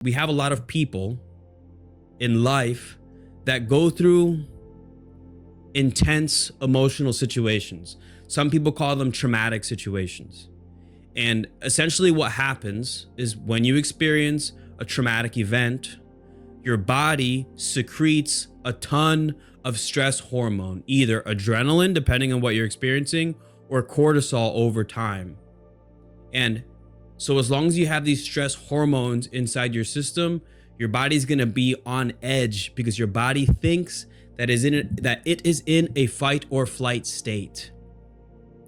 We have a lot of people in life that go through intense emotional situations. Some people call them traumatic situations. And essentially what happens is when you experience a traumatic event, your body secretes a ton of stress hormone, either adrenaline, depending on what you're experiencing, or cortisol over time. And so as long as you have these stress hormones inside your system, your body's going to be on edge because your body thinks that it is in a fight or flight state.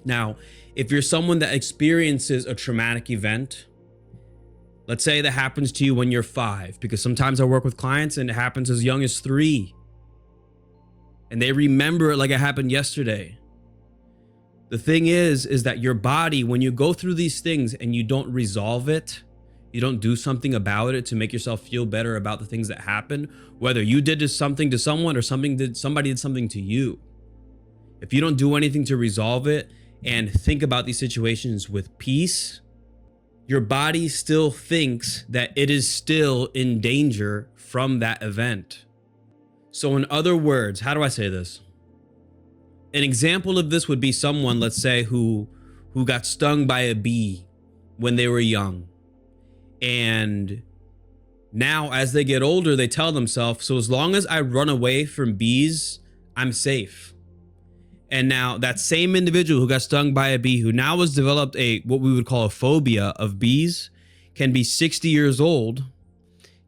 Now, if you're someone that experiences a traumatic event, let's say that happens to you when you're 5, because sometimes I work with clients and it happens as young as 3. And they remember it like it happened yesterday. The thing is that your body, when you go through these things and you don't resolve it, you don't do something about it to make yourself feel better about the things that happen, whether you did something to someone or somebody did something to you. If you don't do anything to resolve it and think about these situations with peace, your body still thinks that it is still in danger from that event. So in other words, how do I say this? An example of this would be someone, let's say, who got stung by a bee when they were young. And now as they get older, they tell themselves, so as long as I run away from bees, I'm safe. And now that same individual who got stung by a bee, who now has developed what we would call a phobia of bees, can be 60 years old,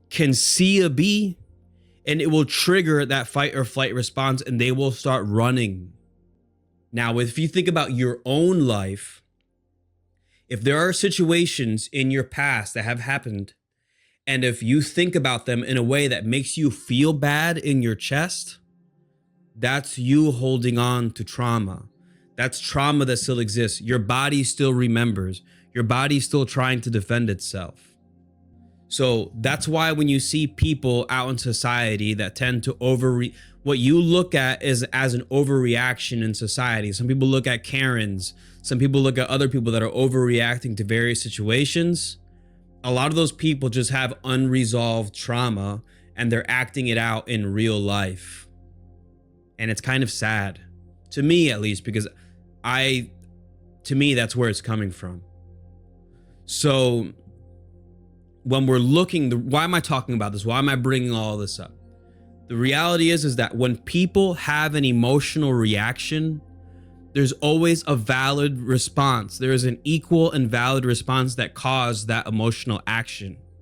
can see a bee, and it will trigger that fight or flight response, and they will start running. Now, if you think about your own life, if there are situations in your past that have happened, and if you think about them in a way that makes you feel bad in your chest, that's you holding on to trauma. That's trauma that still exists. Your body still remembers. Your body's still trying to defend itself. So that's why when you see people out in society that tend to what you look at is as an overreaction in society. Some people look at Karens. Some people look at other people that are overreacting to various situations. A lot of those people just have unresolved trauma and they're acting it out in real life. And it's kind of sad, to me at least, because to me, that's where it's coming from. So when we're looking, why am I talking about this? Why am I bringing all this up? The reality is that when people have an emotional reaction, there's always a valid response. There is an equal and valid response that caused that emotional action.